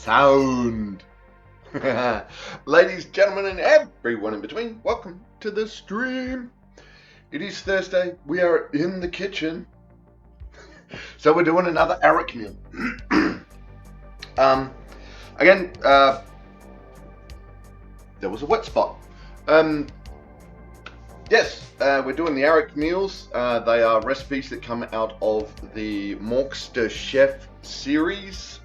sound. Ladies, gentlemen, and everyone in between, welcome to the stream. It is Thursday. We are in the kitchen. So we're doing another Arek meal. Again, there was a wet spot. Yes, we're doing the Arek meals. They are recipes that come out of the Morcster Chef series.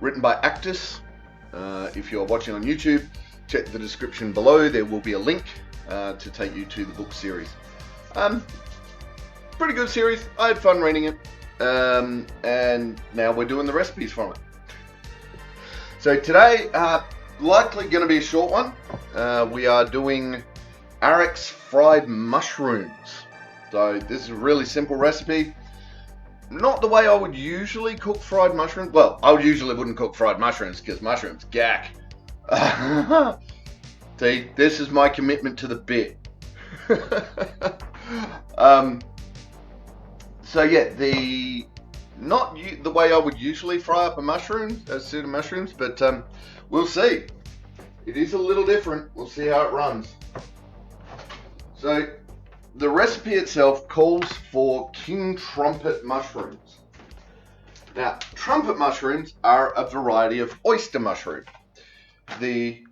Written by actors. If you're watching on YouTube, check the description below. There will be a link to take you to the book series. Pretty good series. I had fun reading it. And now we're doing the recipes from it. So today, likely going to be a short one. We are doing Arek's fried mushrooms. So this is a really simple recipe. Not the way I would usually cook fried mushrooms. Well, I usually wouldn't cook fried mushrooms because mushrooms gack. See, this is my commitment to the bit. So yeah, not the way I would usually fry up a mushroom, a suit of mushrooms, but we'll see. It is a little different. We'll see how it runs. So the recipe itself calls for king trumpet mushrooms. Now, trumpet mushrooms are a variety of oyster mushroom. The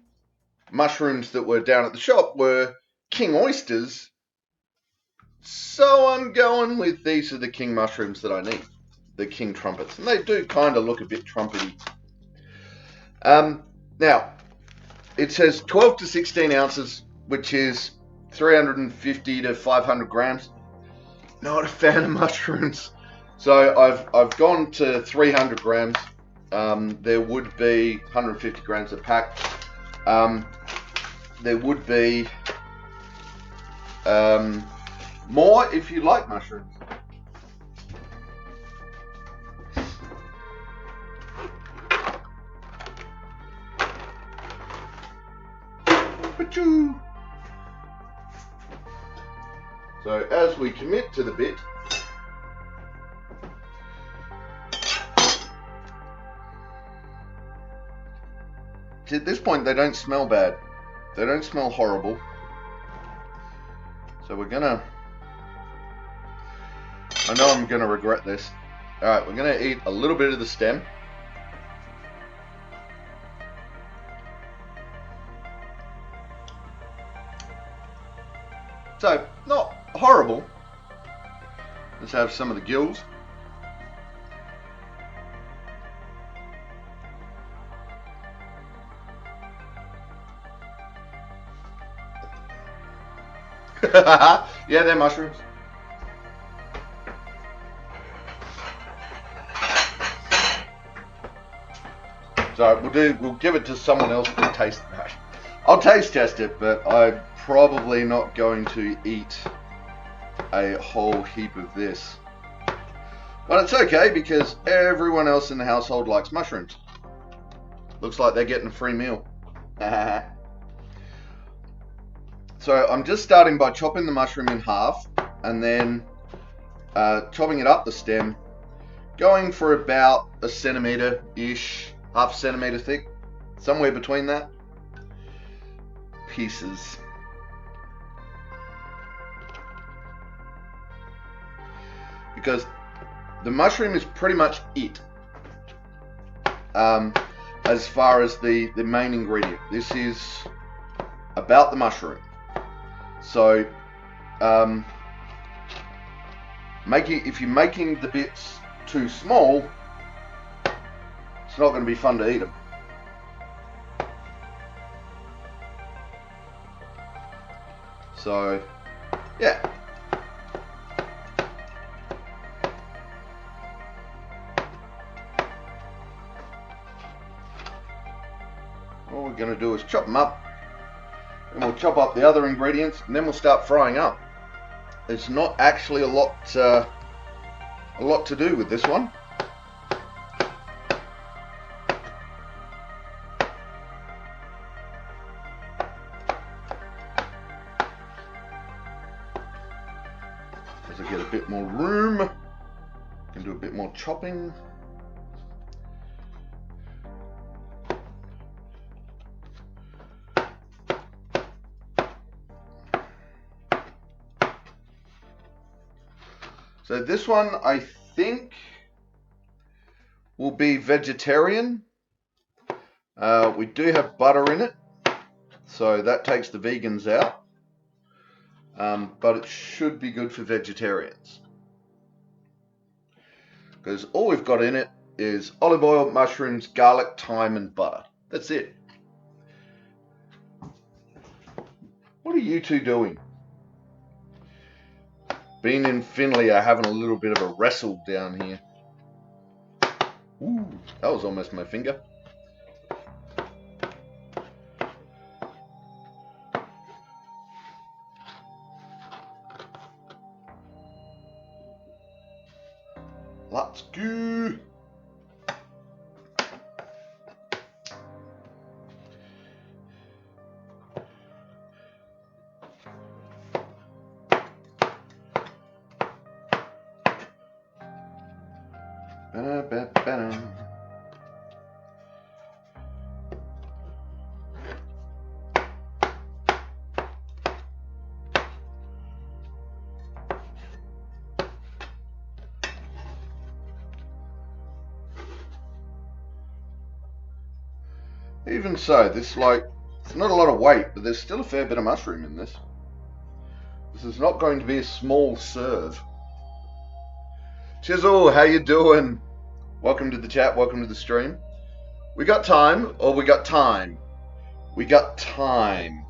mushrooms that were down at the shop were king oysters, so I'm going with these are the king mushrooms that I need, the king trumpets, and they do kind of look a bit trumpety. Now, it says 12 to 16 ounces, which is 350 to 500 grams. Not a fan of mushrooms, so I've gone to 300 grams. There would be 150 grams a pack. There would be more if you like mushrooms. Pachoo! So as we commit to the bit, at this point they don't smell bad. They don't smell horrible. So we're gonna, I know I'm gonna regret this. Alright, we're gonna eat a little bit of the stem. So, not horrible. Let's have some of the gills. Yeah, they're mushrooms. So we'll give it to someone else to taste that. I'll taste test it, but I'm probably not going to eat a whole heap of this. But it's okay because everyone else in the household likes mushrooms. Looks like they're getting a free meal. So I'm just starting by chopping the mushroom in half and then chopping it up the stem, going for about a centimeter-ish, half centimeter thick, somewhere between that, pieces. Because the mushroom is pretty much it as far as the main ingredient. This is about the mushroom. So if you're making the bits too small, it's not going to be fun to eat them. So yeah. All we're going to do is chop them up, and we'll chop up the other ingredients, and then we'll start frying up. There's not actually a lot to do with this one. As I get a bit more room, can do a bit more chopping. So this one, I think, will be vegetarian. We do have butter in it, so that takes the vegans out. But it should be good for vegetarians, because all we've got in it is olive oil, mushrooms, garlic, thyme, and butter. That's it. What are you two doing? Being in Finley are having a little bit of a wrestle down here. Ooh, that was almost my finger. Let's go. Even so, this it's not a lot of weight, but there's still a fair bit of mushroom in this. This is not going to be a small serve. Chisel, how you doing? Welcome to the chat, welcome to the stream. We got time, or we got time? We got time.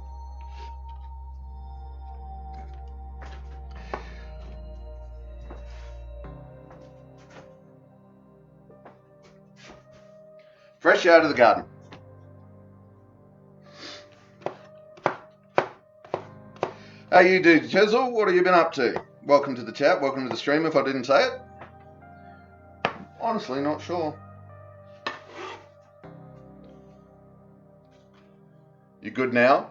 Fresh out of the garden. How you do, Chisel? What have you been up to? Welcome to the chat, welcome to the stream if I didn't say it. Honestly, not sure. You good now?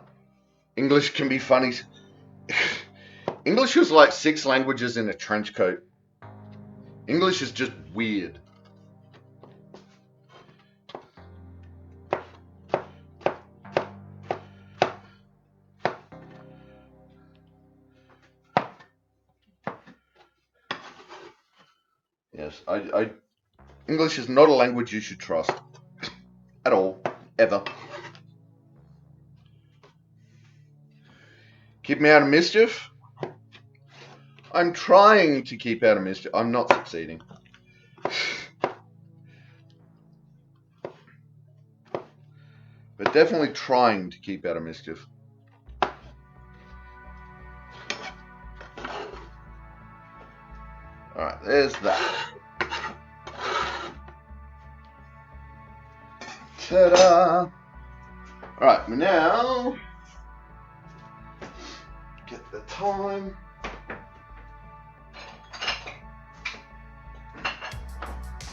English can be funny. English is like 6 languages in a trench coat. English is just weird. Yes, English is not a language you should trust. At all. Ever. Keep me out of mischief? I'm trying to keep out of mischief. I'm not succeeding. But definitely trying to keep out of mischief. Alright, there's that. Ta-da! Alright, we now get the thyme.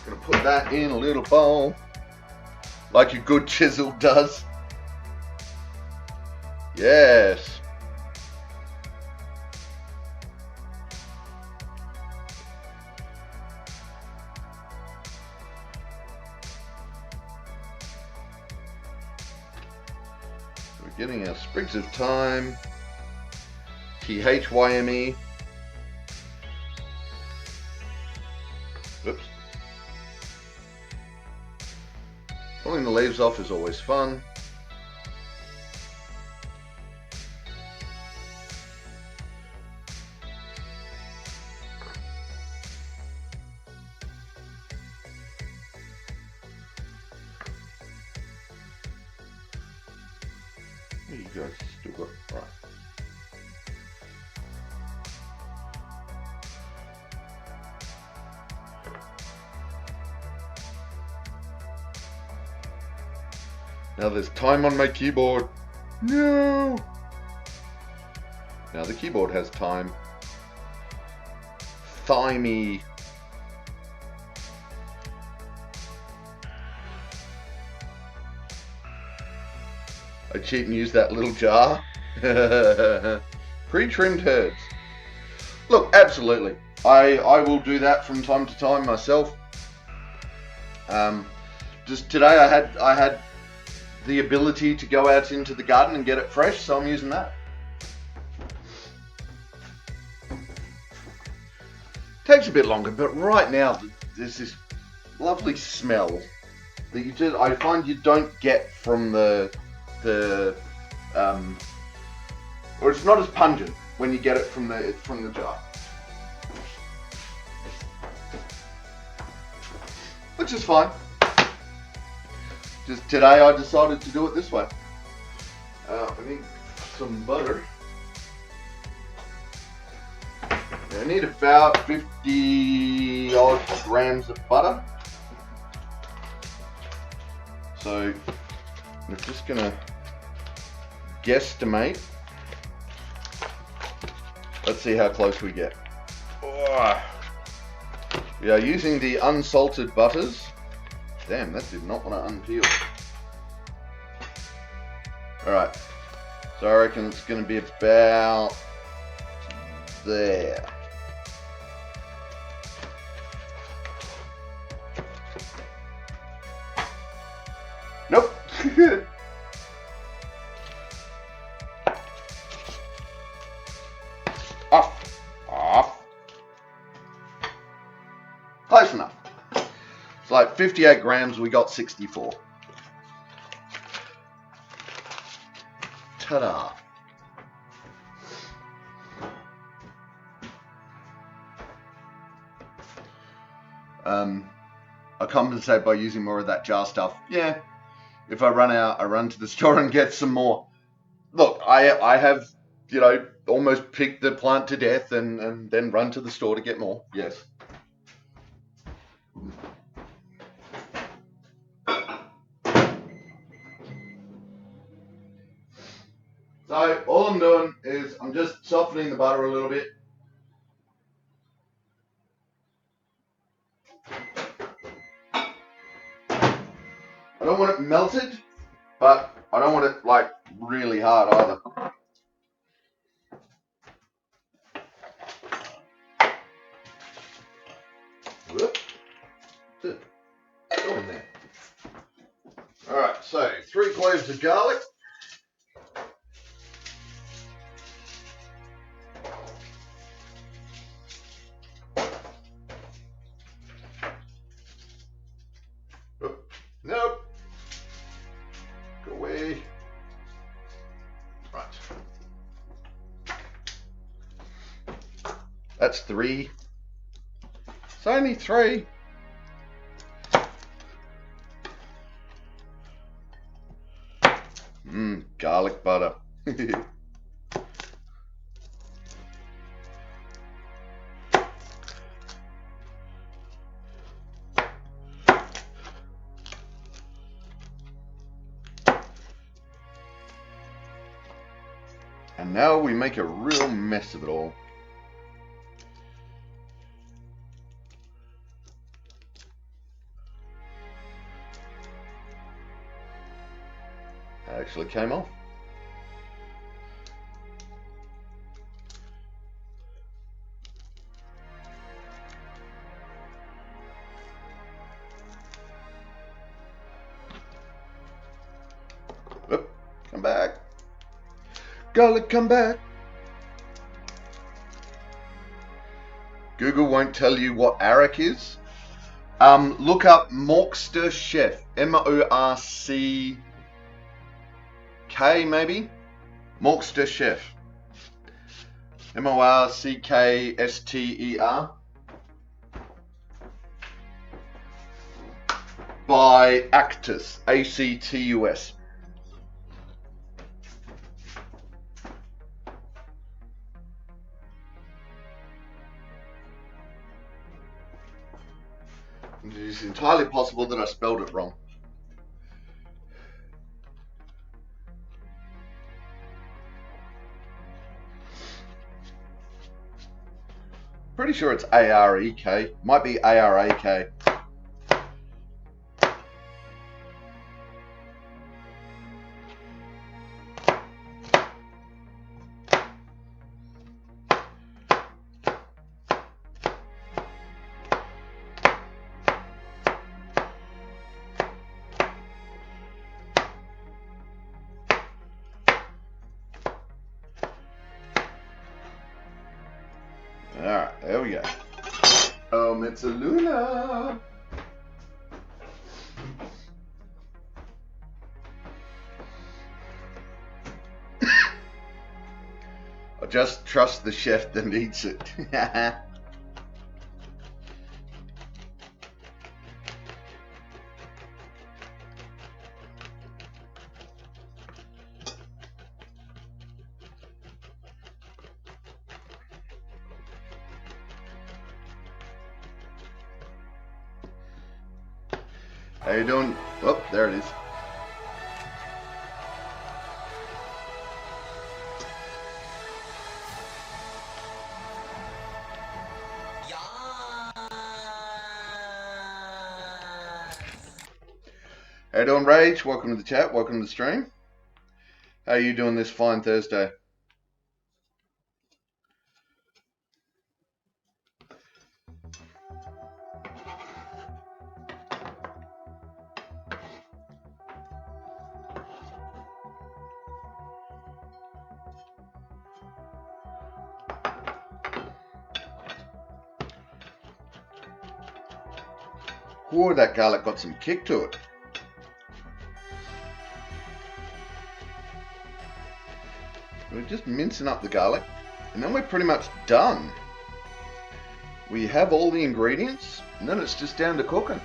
Gonna put that in a little bowl, like a good chisel does. Yes. Getting our sprigs of thyme, THYME. Oops. Pulling the leaves off is always fun. You guys still got right. Now there's time on my keyboard. No. Now the keyboard has time. Thymey. I cheat and use that little jar. Pre-trimmed herbs. Look, absolutely. I will do that from time to time myself. Just today I had the ability to go out into the garden and get it fresh, so I'm using that. Takes a bit longer, but right now there's this lovely smell that I find you don't get from or it's not as pungent when you get it from the jar. Which is fine. Just today I decided to do it this way. I need some butter. I need about 50 odd grams of butter. So I'm just gonna guesstimate. Let's see how close we get. Oh. We are using the unsalted butters. Damn, that did not want to unpeel. Alright, so I reckon it's going to be about there. Nope. Off. Close enough. It's like 58 grams, we got 64. Ta-da. I compensate by using more of that jar stuff. Yeah. If I run out, I run to the store and get some more. Look, I have, almost picked the plant to death and then run to the store to get more. Yes. So all I'm doing is I'm just softening the butter a little bit. I don't want it melted, but I don't want it like really hard either. Whoop. Go in there. Alright, so 3 cloves of garlic. Nope. Go away. Right. That's 3. It's only 3. Garlic butter. And now we make a real mess of it all. It actually came off. Oop, come back. Garlic, come back. Google won't tell you what Arek is. Look up Morcster Chef. M-O-R-C-K maybe? Morcster Chef. M-O-R-C-K-S-T-E-R. By Actus. A-C-T-U-S. It is entirely possible that I spelled it wrong. Pretty sure it's A-R-E-K. Might be A-R-A-K. Alright, there we go. It's a Luna. I just trust the chef that eats it. How you doing? Oh, there it is. How you doing, Rage? Welcome to the chat. Welcome to the stream. How are you doing this fine Thursday? Whoa, that garlic got some kick to it. We're just mincing up the garlic, and then we're pretty much done. We have all the ingredients, and then it's just down to cooking.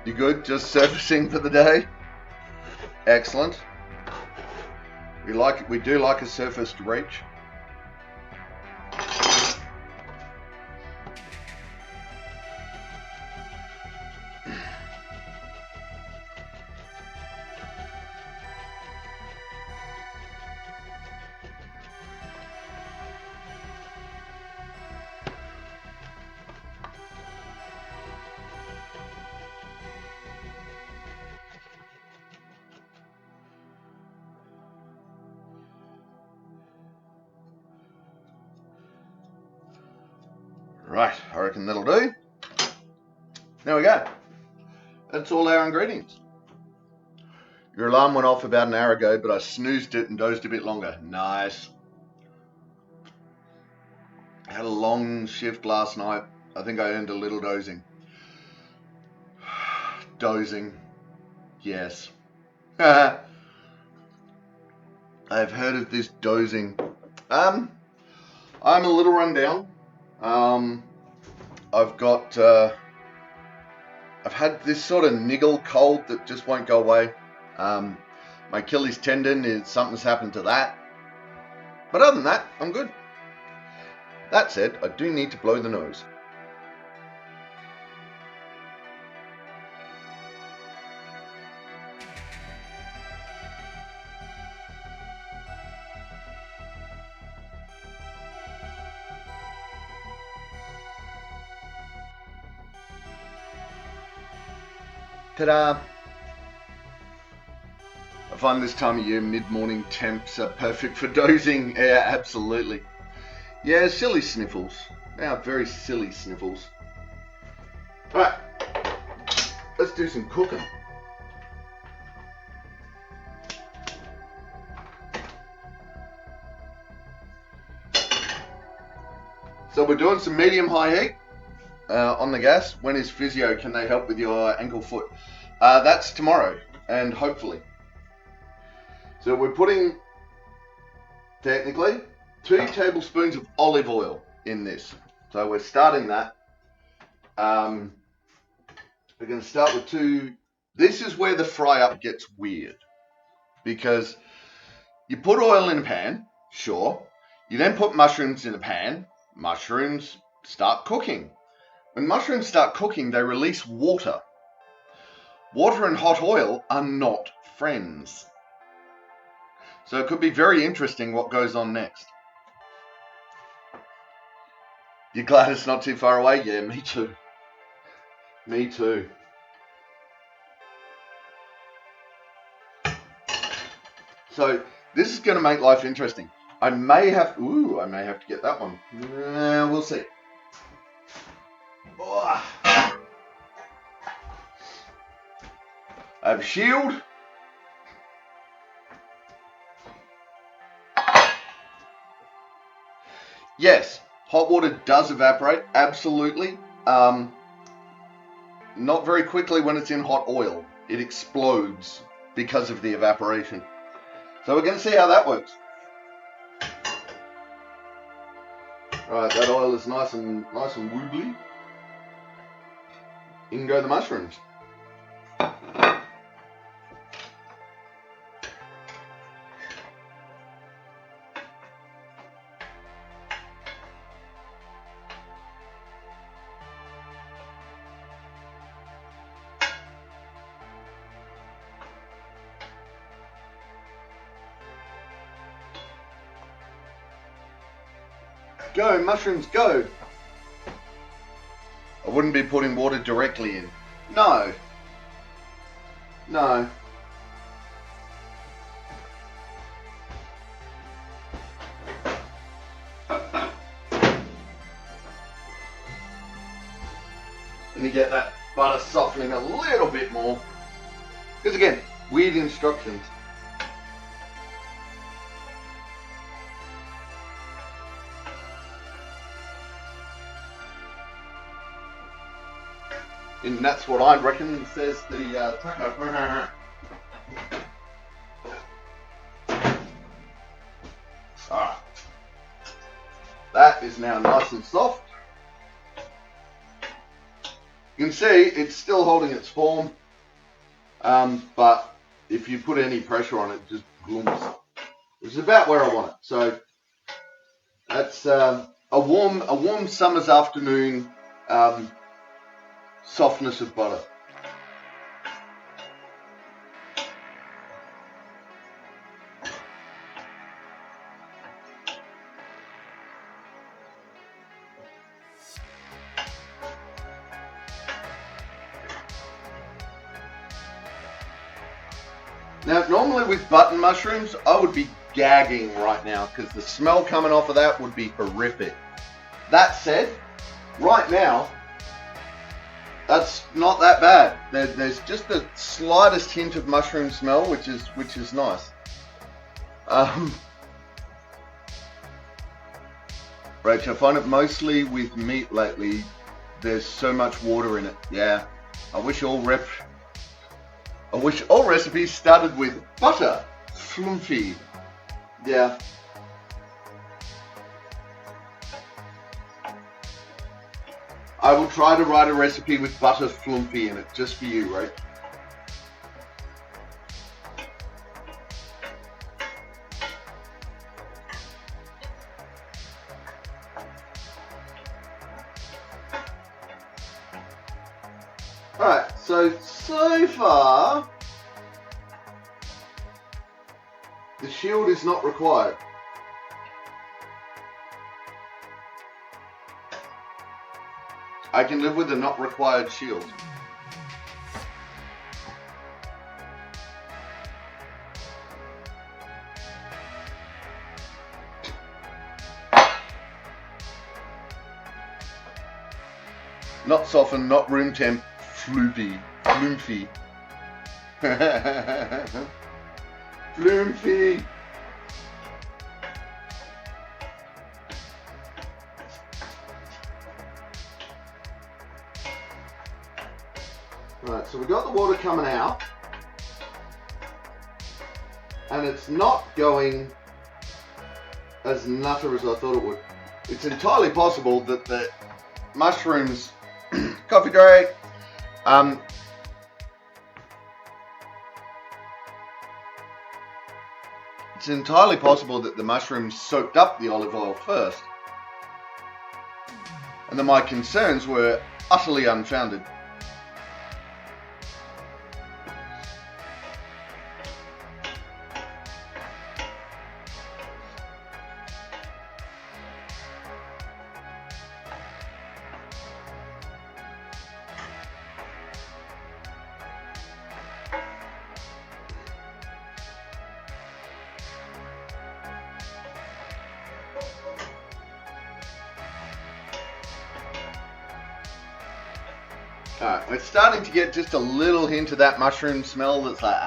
You good? Just surfacing for the day? Excellent. We do like a surfaced reach. Right, I reckon that'll do. There we go. That's all our ingredients. Your alarm went off about an hour ago, but I snoozed it and dozed a bit longer. Nice. Had a long shift last night. I think I earned a little dozing. Dozing. Yes. I've heard of this dozing. I'm a little run down. I've had this sort of niggle cold that just won't go away. My Achilles tendon something's happened to that. But other than that, I'm good. That said, I do need to blow the nose. Ta-da! I find this time of year mid-morning temps are perfect for dozing. Yeah, absolutely. Yeah, silly sniffles. Now, very silly sniffles. Alright, let's do some cooking. So we're doing some medium-high heat on the gas. When is physio? Can they help with your ankle foot? That's tomorrow, and hopefully. So we're putting, technically, 2 tablespoons of olive oil in this. So we're starting that. We're going to start with 2. This is where the fry up gets weird. Because you put oil in a pan, sure. You then put mushrooms in a pan. Mushrooms start cooking. When mushrooms start cooking, they release water. Water and hot oil are not friends. So it could be very interesting what goes on next. You're glad it's not too far away? Yeah, me too. Me too. So this is going to make life interesting. I may have to get that one. We'll see. Oh. I have a shield. Yes, hot water does evaporate, absolutely. Not very quickly when it's in hot oil. It explodes because of the evaporation. So we're going to see how that works. Right, that oil is nice and wobbly. In go the mushrooms. Go, mushrooms, go! I wouldn't be putting water directly in. No. No. And you get that butter softening a little bit more. Because again, weird instructions. And that's what I reckon says the taco. Alright. That is now nice and soft. You can see it's still holding its form. But if you put any pressure on it, it just glooms. Which is about where I want it. So that's a warm summer's afternoon softness of butter. Now, normally with button mushrooms, I would be gagging right now because the smell coming off of that would be horrific. That said, right now, that's not that bad. There's just the slightest hint of mushroom smell, which is nice. Rach, I find it mostly with meat lately. There's so much water in it. Yeah, I wish all recipes started with butter, flumpy. Yeah. I will try to write a recipe with butter flumpy in it, just for you, right? Alright, so far, the shield is not required. I can live with a not required shield. Not softened, not room temp, floopy. Floopy. Right, so we got the water coming out, and it's not going as nutter as I thought it would. It's entirely possible that the mushrooms, coffee grade, it's entirely possible that the mushrooms soaked up the olive oil first, and that my concerns were utterly unfounded. Alright, we're starting to get just a little hint of that mushroom smell that's like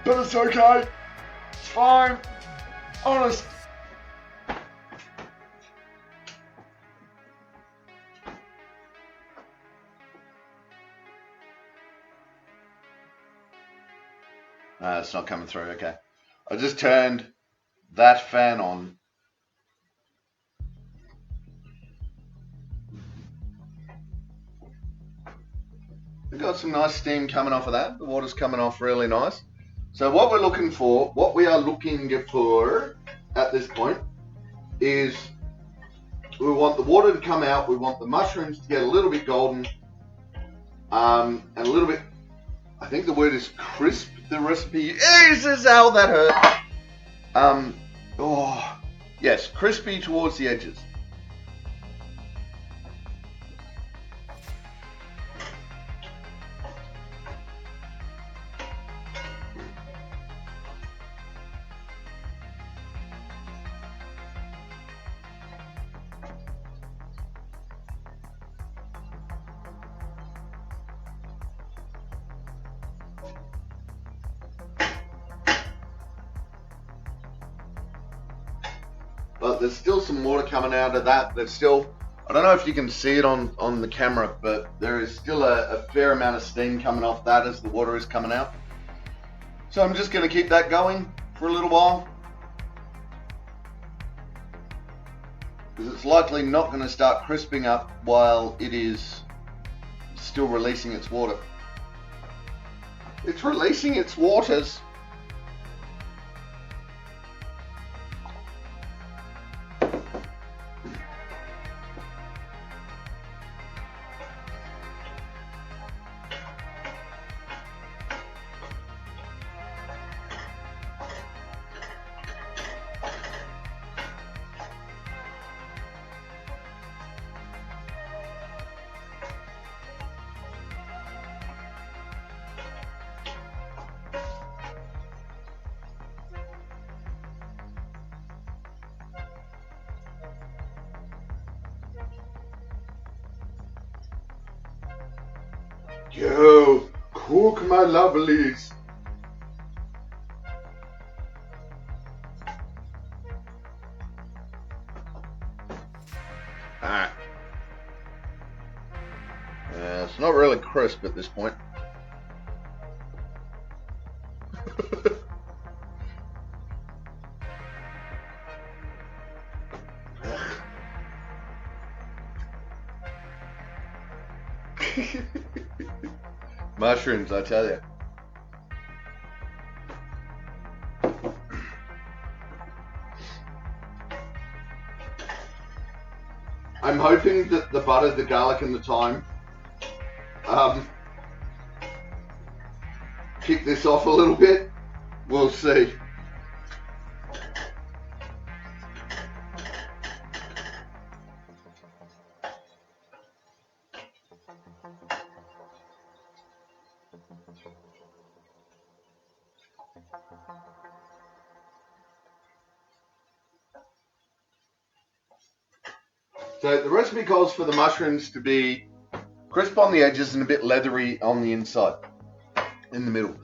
But it's okay. It's fine. Honest. It's not coming through, okay. I just turned that fan on. We've got some nice steam coming off of that. The water's coming off really nice. So what we are looking for at this point is we want the water to come out, we want the mushrooms to get a little bit golden, and a little bit, I think the word is crisp, the recipe. Jesus, how that hurt. Oh, yes, crispy towards the edges. But there's still some water coming out of that. There's still, I don't know if you can see it on the camera, but there is still a fair amount of steam coming off that as the water is coming out. So I'm just going to keep that going for a little while, because it's likely not going to start crisping up while it is still releasing its water. It's releasing its waters. Yo, cook my lovelies. Alright. It's not really crisp at this point. Mushrooms, I tell you. I'm hoping that the butter, the garlic, and the thyme kick this off a little bit. We'll see. So the recipe calls for the mushrooms to be crisp on the edges and a bit leathery on the inside, in the middle.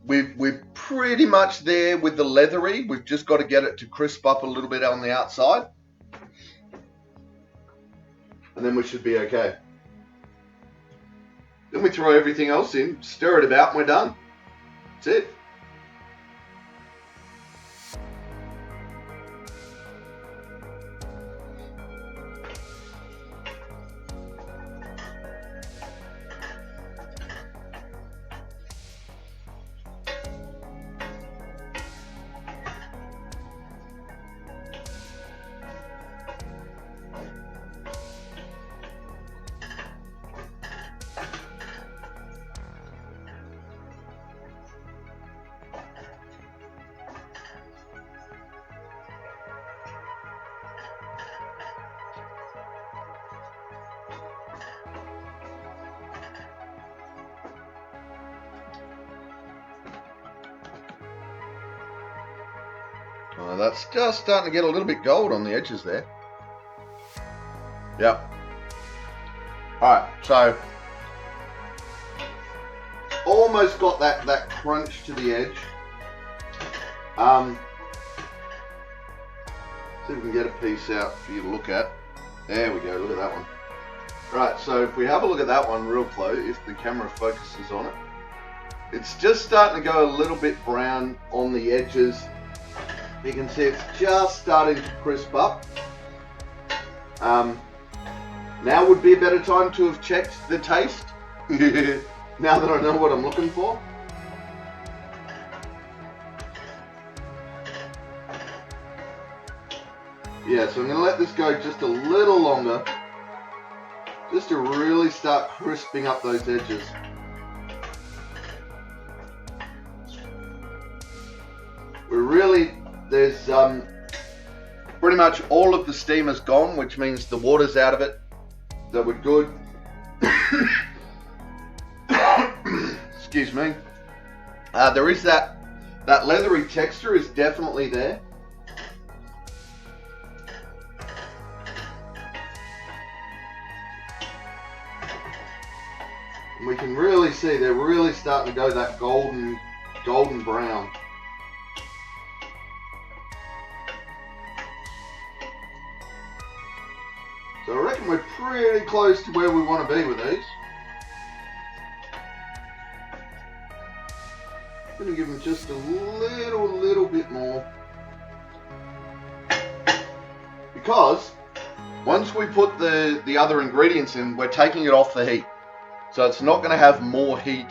We're pretty much there with the leathery. We've just got to get it to crisp up a little bit on the outside, and then we should be okay. Then we throw everything else in, stir it about, and we're done. That's it. That's just starting to get a little bit gold on the edges there. Yep. Alright, so almost got that crunch to the edge. See if we can get a piece out for you to look at. There we go, look at that one. Right, so if we have a look at that one real close, if the camera focuses on it, it's just starting to go a little bit brown on the edges. You can see it's just starting to crisp up. Now would be a better time to have checked the taste. Now that I know what I'm looking for. Yeah, so I'm going to let this go just a little longer, just to really start crisping up those edges. We're really, there's pretty much all of the steam is gone, which means the water's out of it, so we're good. Excuse me. There is that leathery texture is definitely there. We can really see they're really starting to go that golden brown. So I reckon we're pretty close to where we want to be with these. I'm going to give them just a little bit more. Because once we put the other ingredients in, we're taking it off the heat. So it's not going to have more heat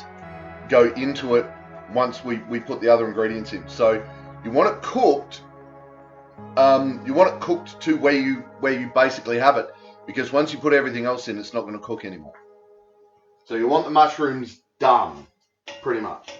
go into it once we put the other ingredients in. So you want it cooked. You want it cooked to where you basically have it, because once you put everything else in, it's not going to cook anymore. So you want the mushrooms done, pretty much.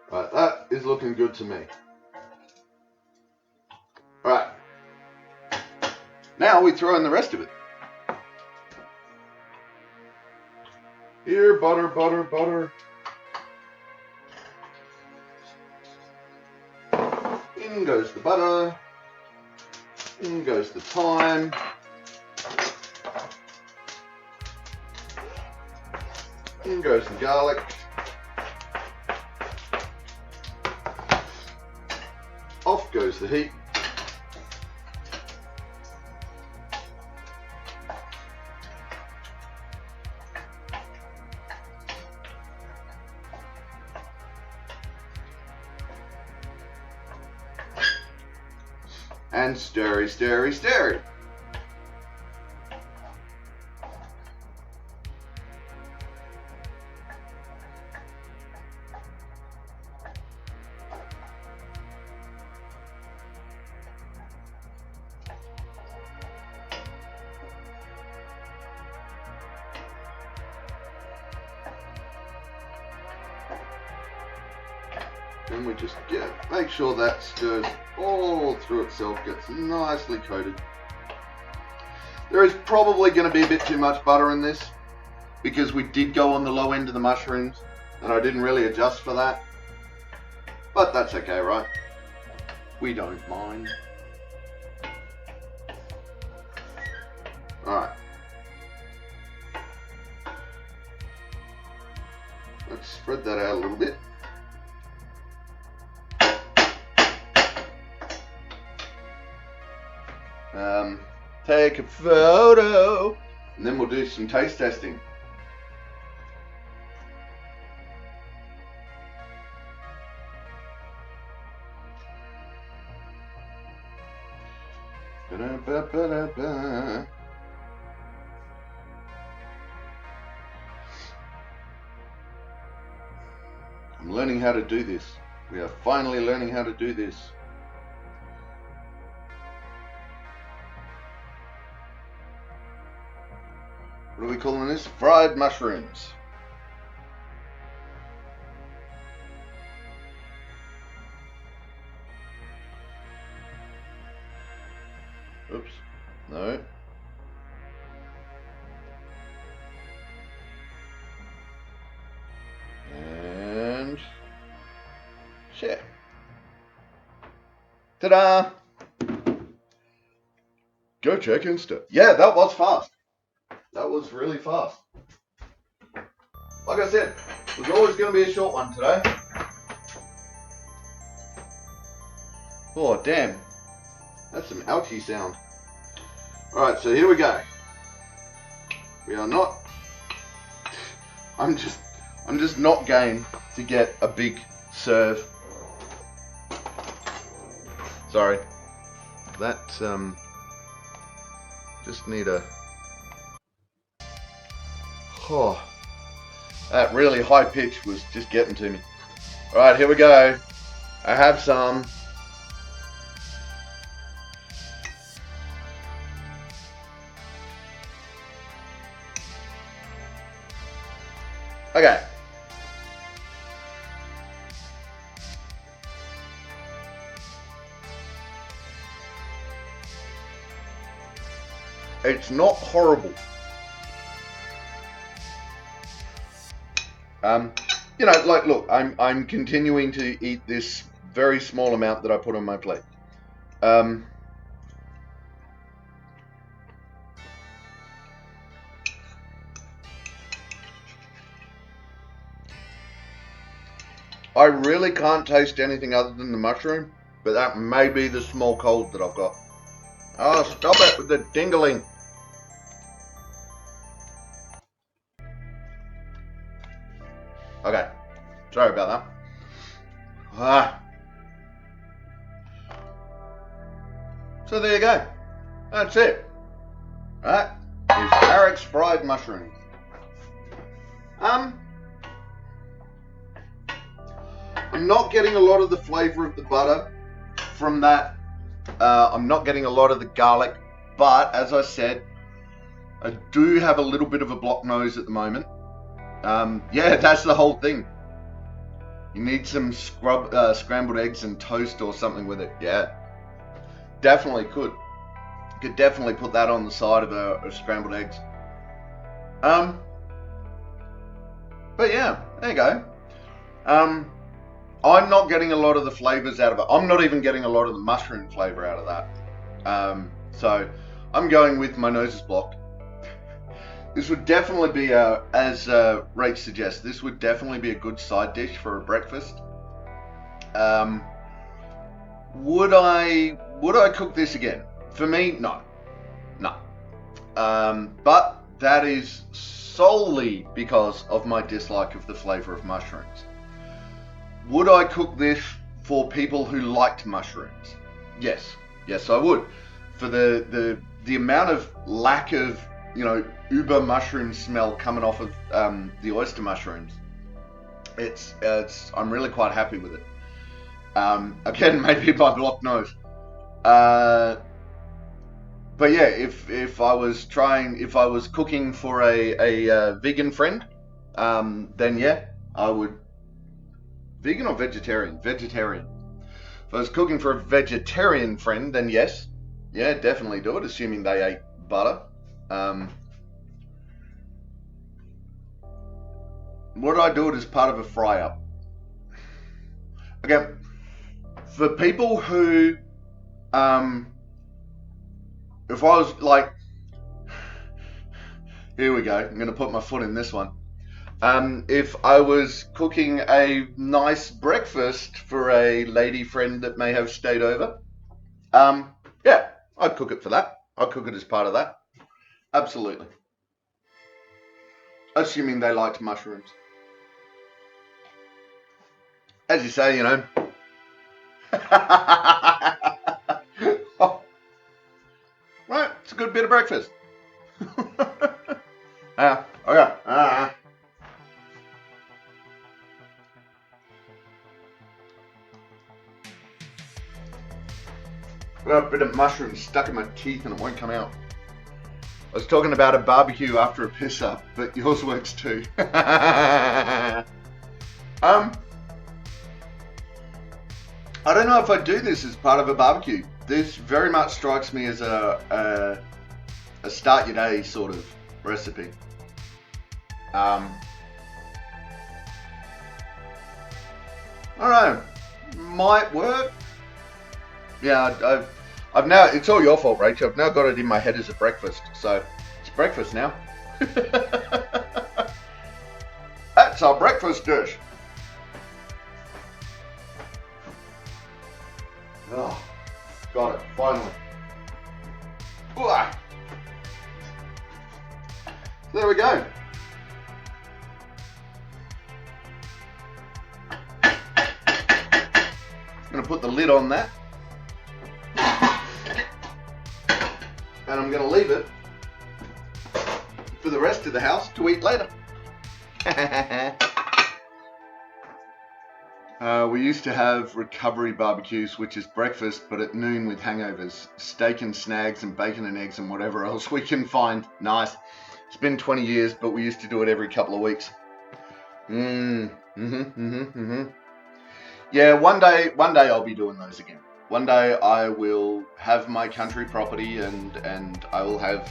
Right, that is looking good to me. Alright. Now we throw in the rest of it. Here, butter, butter, butter. In goes the butter. In goes the thyme. In goes the garlic. Off goes the heat. And stirry, stirry, stirry. And we just make sure that stirs all through itself, gets nicely coated. There is probably going to be a bit too much butter in this, because we did go on the low end of the mushrooms, and I didn't really adjust for that. But that's okay, right? We don't mind. Alright. Let's spread that out a little bit. Take a photo, and then we'll do some taste testing. Ba-da-ba-ba-da-ba. I'm learning how to do this. We are finally learning how to do this. What are we calling this? Fried mushrooms. Oops. No. And share. Ta-da! Go check Insta. Yeah, that was fast. That was really fast. Like I said, it was always going to be a short one today. Oh, damn. That's some ouchie sound. Alright, so here we go. We are not... I'm just not game to get a big serve. Sorry. That, just need a... Oh, that really high pitch was just getting to me. Alright, here we go. I have some. Okay. It's not horrible. You know, like, look, I'm continuing to eat this very small amount that I put on my plate. I really can't taste anything other than the mushroom, but that may be the small cold that I've got. Oh, stop it with the dingling. Okay, sorry about that. So there you go. That's it. That is Arek's fried mushrooms. I'm not getting a lot of the flavor of the butter from that. I'm not getting a lot of the garlic, but as I said, I do have a little bit of a blocked nose at the moment. Yeah, that's the whole thing. You need some scrambled eggs and toast or something with it. Yeah, definitely could. Could definitely put that on the side of a scrambled eggs. But yeah, there you go. I'm not getting a lot of the flavors out of it. I'm not even getting a lot of the mushroom flavor out of that. So I'm going with my nose is blocked. This would definitely be, as Rach suggests, this would definitely be a good side dish for a breakfast. Would I cook this again? For me, no. But that is solely because of my dislike of the flavor of mushrooms. Would I cook this for people who liked mushrooms? Yes, I would. For the amount of lack of, you know, uber mushroom smell coming off of the oyster mushrooms, it's I'm really quite happy with it. Again, maybe my blocked nose. But yeah, if I was cooking for a vegan friend, then yeah, I would. Vegan or vegetarian? Vegetarian. If I was cooking for a vegetarian friend, then yes. Yeah, definitely do it, assuming they ate butter. Would I do it as part of a fry-up? Again, for people who, if I was like, here we go, I'm going to put my foot in this one. If I was cooking a nice breakfast for a lady friend that may have stayed over, yeah, I'd cook it for that. I'd cook it as part of that. Absolutely. Assuming they liked mushrooms. As you say, you know. Oh. Right, it's a good bit of breakfast. Okay. Got a bit of mushroom stuck in my teeth and it won't come out. I was talking about a barbecue after a piss up, but yours works too. I don't know if I'd do this as part of a barbecue. This very much strikes me as a start your day sort of recipe. I don't know, might work. Yeah, I've now, it's all your fault, Rachel. I've now got it in my head as a breakfast, so it's breakfast now. That's our breakfast dish. Oh, got it, finally. Ooh. There we go. I'm going to put the lid on that. And I'm going to leave it for the rest of the house to eat later. We used to have recovery barbecues, which is breakfast, but at noon with hangovers. Steak and snags and bacon and eggs and whatever else we can find. Nice. It's been 20 years, but we used to do it every couple of weeks. Yeah, one day I'll be doing those again. One day I will have my country property and I will have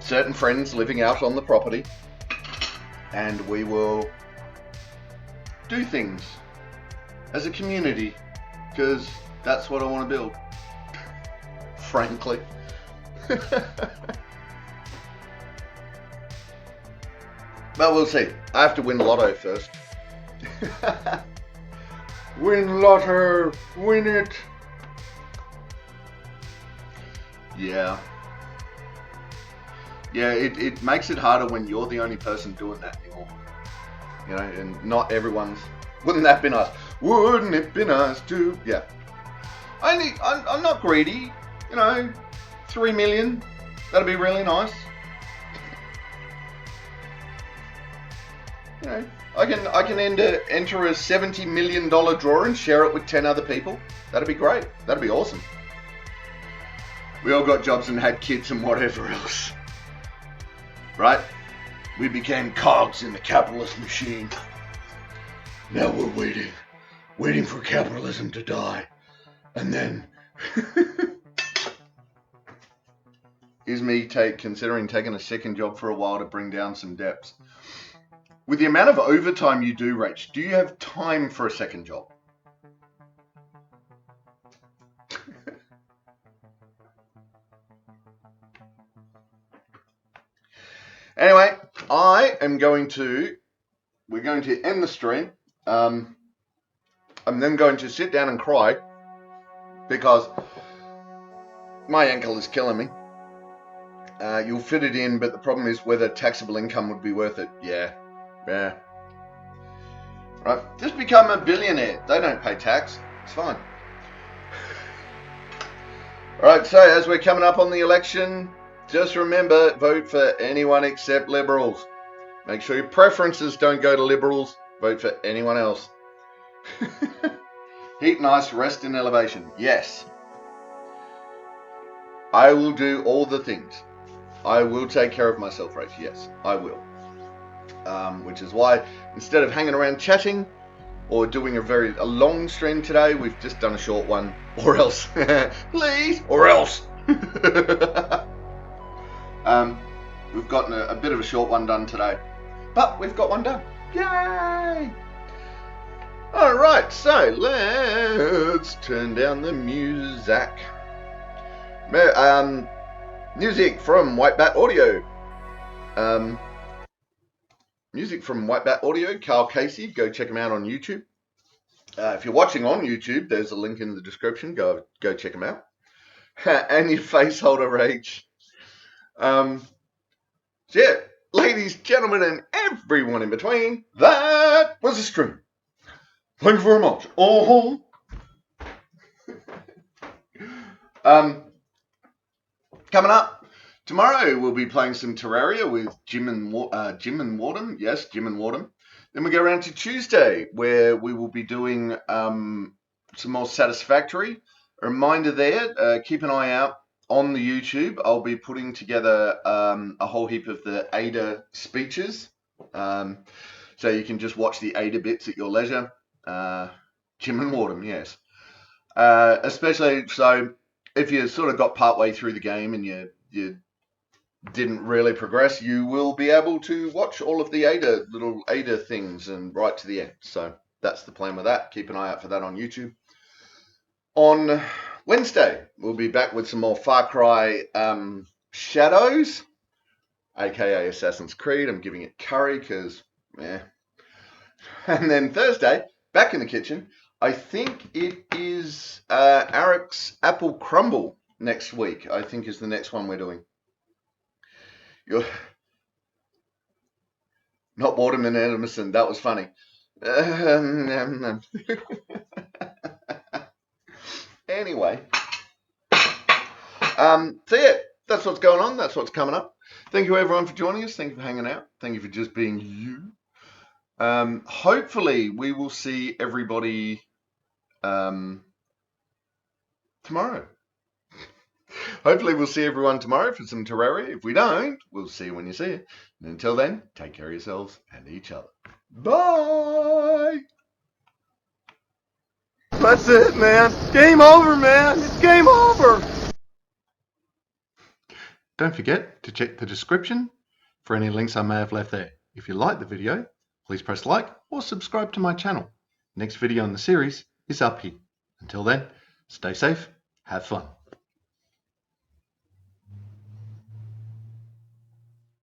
certain friends living out on the property, and we will do things as a community, because that's what I want to build, frankly. But we'll see. I have to win lotto first. Win lotto, win it. Yeah. Yeah, it makes it harder when you're the only person doing that anymore. You know, and not everyone's. Wouldn't that be nice? Wouldn't it be nice to? Yeah. I'm not greedy. You know, 3 million. That'd be really nice. You know, I can enter a $70 million draw and share it with 10 other people. That'd be great. That'd be awesome. We all got jobs and had kids and whatever else. Right? We became cogs in the capitalist machine. Now we're waiting for capitalism to die. And then... Is me considering taking a second job for a while to bring down some debts. With the amount of overtime you do, Rach, do you have time for a second job? Anyway, we're going to end the stream. I'm then going to sit down and cry because my ankle is killing me. You'll fit it in, but the problem is whether taxable income would be worth it. Yeah. Right, just become a billionaire. They don't pay tax. It's fine. Alright, so as we're coming up on the election, just remember, vote for anyone except Liberals. Make sure your preferences don't go to Liberals. Vote for anyone else. Heat and ice, rest in elevation. Yes. I will do all the things. I will take care of myself, Rach. Yes, I will. Which is why, instead of hanging around chatting or doing a long stream today, we've just done a short one. Or else. Please. Or else. We've gotten a bit of a short one done today. But we've got one done. Yay! Alright, so let's turn down the music. Music from White Bat Audio. Music from White Bat Audio, Carl Casey. Go check him out on YouTube. If you're watching on YouTube, there's a link in the description. Go check him out. And your face holder rage. So yeah, ladies, gentlemen, and everyone in between, that was a stream. Thank you very much. Coming up tomorrow, we'll be playing some Terraria with Jim and Wardham. Yes, Jim and Wardham. Then we go around to Tuesday, where we will be doing some more Satisfactory. A reminder there, keep an eye out on the YouTube. I'll be putting together a whole heap of the Ada speeches, so you can just watch the Ada bits at your leisure. Jim and Wardham, yes. Especially so. if you sort of got partway through the game and you didn't really progress, you will be able to watch all of the little Ada things and right to the end. So that's the plan with that. Keep an eye out for that on YouTube. On Wednesday, we'll be back with some more Far Cry Shadows, aka Assassin's Creed. I'm giving it curry because, yeah. And then Thursday, back in the kitchen, I think it is Arek's Apple Crumble next week, I think is the next one we're doing. You're not Waterman Edmondson, that was funny. Anyway. So yeah, that's what's going on. That's what's coming up. Thank you everyone for joining us. Thank you for hanging out. Thank you for just being you. Hopefully we will see everybody tomorrow. Hopefully we'll see everyone tomorrow for some Terraria. If we don't, we'll see you when you see it. And until then, take care of yourselves and each other. Bye! That's it, man. Game over, man. It's game over. Don't forget to check the description for any links I may have left there. If you like the video, please press like or subscribe to my channel. Next video in the series is up here. Until then, stay safe, have fun.